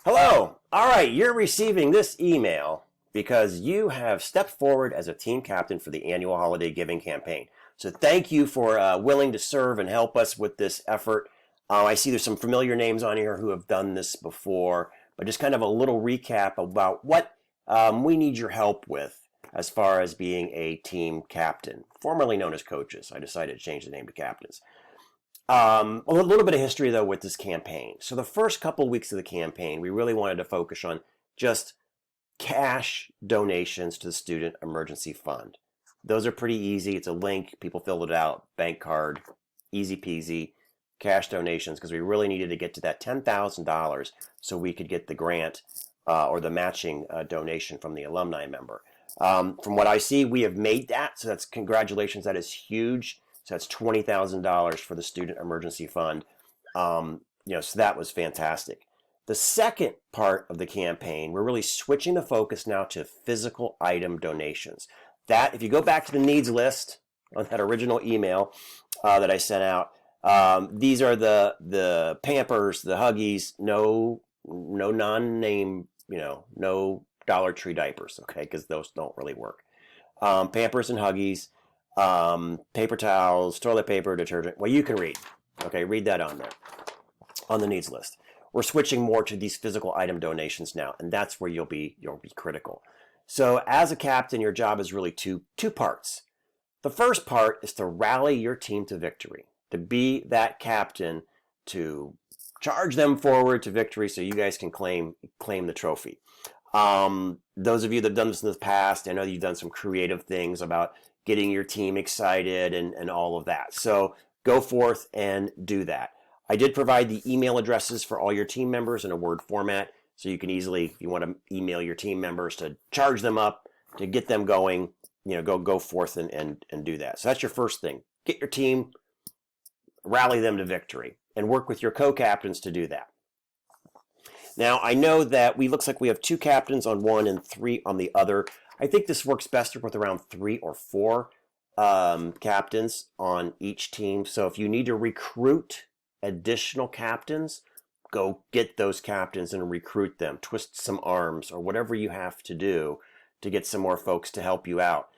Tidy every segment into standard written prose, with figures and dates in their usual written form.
Hello. All right, you're receiving this email because you have stepped forward as a team captain for the annual holiday giving campaign. So thank you for willing to serve and help us with this effort. I see there's some familiar names on here who have done this before, but just kind of a little recap about what we need your help with as far as being a team captain, formerly known as coaches. I decided to change the name to captains. A little bit of history, though, with this campaign. So the first couple weeks of the campaign, we really wanted to focus on just cash donations to the Student Emergency Fund. Those are pretty easy. It's a link. People filled it out. Bank card. Easy peasy. Cash donations, because we really needed to get to that $10,000 so we could get the grant or the matching donation from the alumni member. From what I see, we have made that. So that's congratulations. That is huge. So that's $20,000 for the Student Emergency Fund. So that was fantastic. The second part of the campaign, we're really switching the focus now to physical item donations. That, if you go back to the needs list on that original email that I sent out, these are the Pampers, the Huggies, no non-name, no Dollar Tree diapers, okay, because those don't really work. Pampers and Huggies. Paper towels, toilet paper, detergent. Well, you can read. Okay, read that on there, on the needs list. We're switching more to these physical item donations now, and that's where you'll be critical. So as a captain, your job is really two parts. The first part is to rally your team to victory, to be that captain, to charge them forward to victory so you guys can claim the trophy. Those of you that have done this in the past, I know you've done some creative things about getting your team excited and all of that. So go forth and do that. I did provide the email addresses for all your team members in a Word format, so you can easily, if you want to email your team members to charge them up, to get them going, go forth and do that. So that's your first thing. Get your team, rally them to victory, and work with your co-captains to do that. Now, I know that looks like we have 2 captains on one and 3 on the other. I think this works best with around 3 or 4 captains on each team. So if you need to recruit additional captains, go get those captains and recruit them. Twist some arms or whatever you have to do to get some more folks to help you out.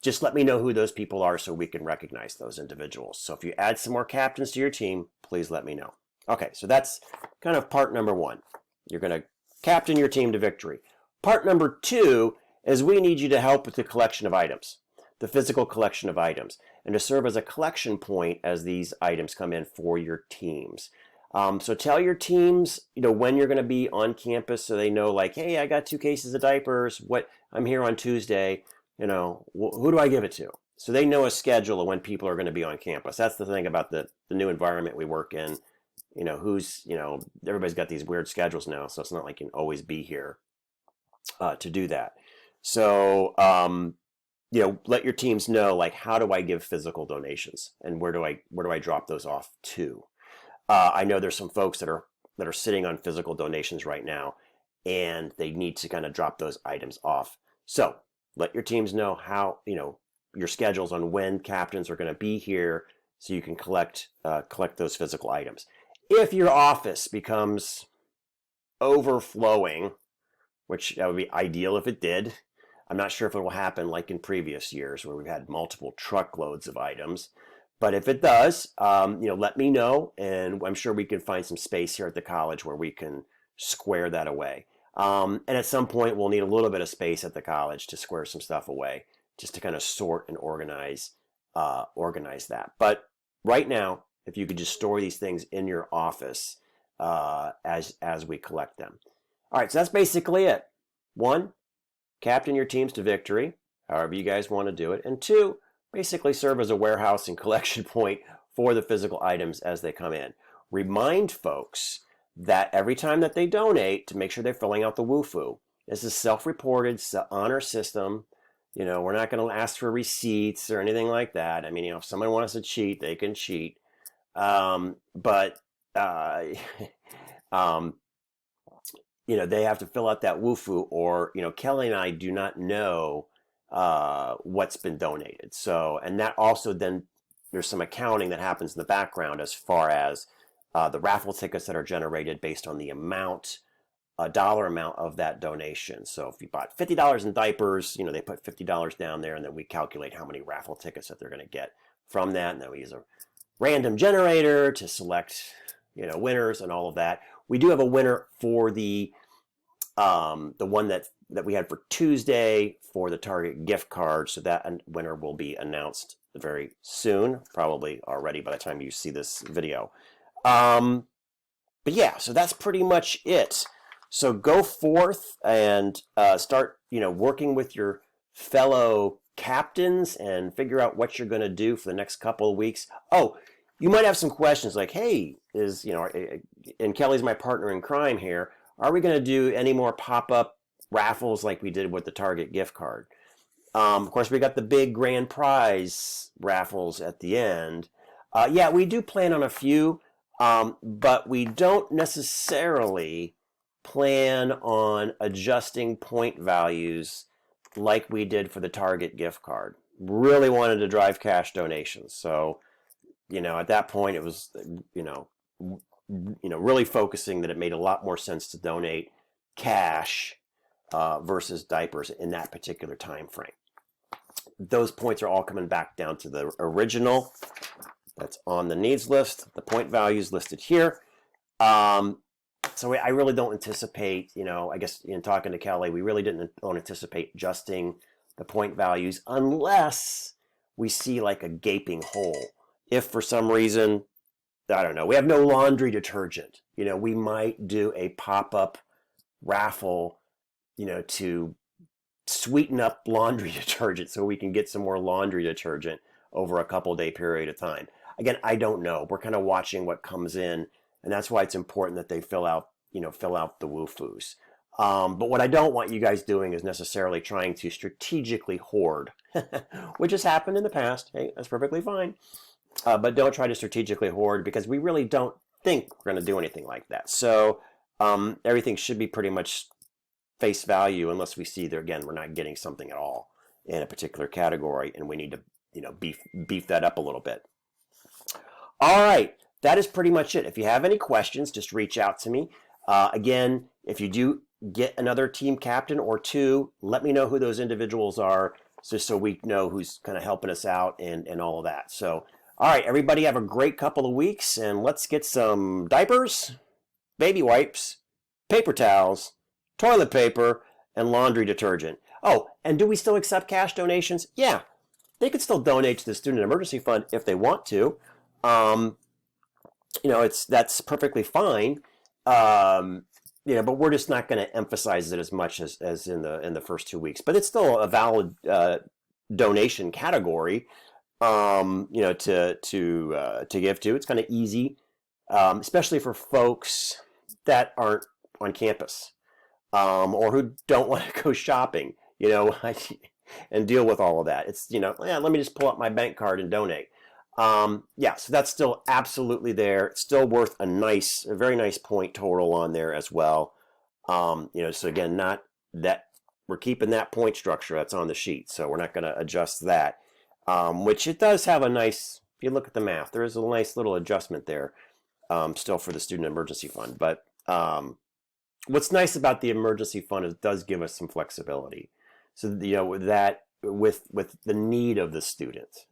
Just let me know who those people are so we can recognize those individuals. So if you add some more captains to your team, please let me know. Okay, so that's kind of part number 1. You're going to captain your team to victory. Part number 2 is we need you to help with the collection of items, the physical collection of items, and to serve as a collection point as these items come in for your teams. So tell your teams, when you're going to be on campus so they know, like, hey, I got 2 cases of diapers. I'm here on Tuesday. Who do I give it to? So they know a schedule of when people are going to be on campus. That's the thing about the new environment we work in. Everybody's got these weird schedules now, so it's not like you can always be here to do that. So, let your teams know, like, how do I give physical donations and where do I drop those off to? I know there's some folks that are sitting on physical donations right now, and they need to kind of drop those items off. So let your teams know how, your schedules on when captains are going to be here so you can collect those physical items. If your office becomes overflowing, which that would be ideal if it did. I'm not sure if it will happen like in previous years where we've had multiple truckloads of items. But if it does, let me know, and I'm sure we can find some space here at the college where we can square that away. And at some point, we'll need a little bit of space at the college to square some stuff away, just to kind of sort and organize that. But right now, if you could just store these things in your office as we collect them. All right, so that's basically it. 1, captain your teams to victory, however you guys want to do it. And 2, basically serve as a warehouse and collection point for the physical items as they come in. Remind folks that every time that they donate, to make sure they're filling out the WUFU. This is self-reported, honor system. We're not going to ask for receipts or anything like that. I mean, if someone wants to cheat, they can cheat. But they have to fill out that WUFU, or, Kelly and I do not know what's been donated. So, and that also then there's some accounting that happens in the background as far as the raffle tickets that are generated based on the amount a dollar amount of that donation. So if you bought $50 in diapers, they put $50 down there, and then we calculate how many raffle tickets that they're going to get from that, and then we use a random generator to select, winners and all of that. We do have a winner for the one that we had for Tuesday for the Target gift card. So that winner will be announced very soon, probably already by the time you see this video. But yeah, so that's pretty much it. So go forth and start, working with your fellow captains and figure out what you're going to do for the next couple of weeks. Oh, you might have some questions like, hey, and Kelly's my partner in crime here. Are we going to do any more pop-up raffles like we did with the Target gift card? Of course, we got the big grand prize raffles at the end. Yeah, we do plan on a few, but we don't necessarily plan on adjusting point values like we did for the Target gift card. Really wanted to drive cash donations. So, at that point it was, really focusing that it made a lot more sense to donate cash versus diapers in that particular time frame. Those points are all coming back down to the original that's on the needs list. The point values listed here. So I really don't anticipate, I guess in talking to Kelly, we really don't anticipate adjusting the point values unless we see like a gaping hole. If for some reason, I don't know, we have no laundry detergent, we might do a pop-up raffle, to sweeten up laundry detergent so we can get some more laundry detergent over a couple-day period of time. Again, I don't know. We're kind of watching what comes in, and that's why it's important that they fill out the WUFUs. But what I don't want you guys doing is necessarily trying to strategically hoard, which has happened in the past. Hey, that's perfectly fine. But don't try to strategically hoard, because we really don't think we're going to do anything like that. So everything should be pretty much face value unless we see that, again, we're not getting something at all in a particular category, and we need to beef that up a little bit. All right, that is pretty much it. If you have any questions, just reach out to me. Again, if you do get another team captain or two, let me know who those individuals are, just so we know who's kind of helping us out and all of that. So, all right, everybody have a great couple of weeks, and let's get some diapers, baby wipes, paper towels, toilet paper, and laundry detergent. Oh, and do we still accept cash donations? Yeah, they could still donate to the Student Emergency Fund if they want to. That's perfectly fine. But we're just not going to emphasize it as much as in the first 2 weeks. But it's still a valid donation category, to give to. It's kind of easy, especially for folks that aren't on campus, or who don't want to go shopping, and deal with all of that. It's, let me just pull out my bank card and donate. So that's still absolutely there. It's still worth a very nice point total on there as well. So again, not that we're keeping that point structure that's on the sheet, so we're not going to adjust that. Which it does have a nice, if you look at the math, there is a nice little adjustment there, still for the Student Emergency Fund. But what's nice about the emergency fund is it does give us some flexibility. So that with the need of the student,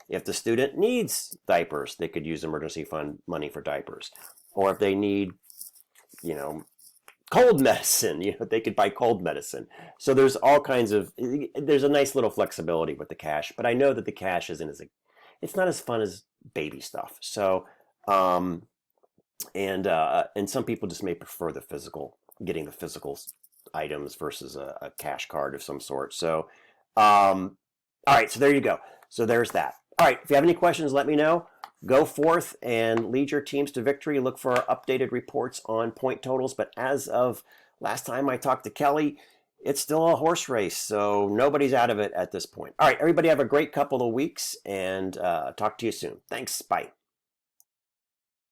if the student needs diapers, they could use emergency fund money for diapers. Or if they need, cold medicine, they could buy cold medicine. So there's all kinds of, there's a nice little flexibility with the cash. But I know that the cash it's not as fun as baby stuff. So, and some people just may prefer getting the physical items versus a cash card of some sort. So, all right, so there you go. So there's that. All right, if you have any questions, let me know. Go forth and lead your teams to victory. Look for our updated reports on point totals. But as of last time I talked to Kelly, it's still a horse race, so nobody's out of it at this point. All right, everybody have a great couple of weeks, and talk to you soon. Thanks. Bye.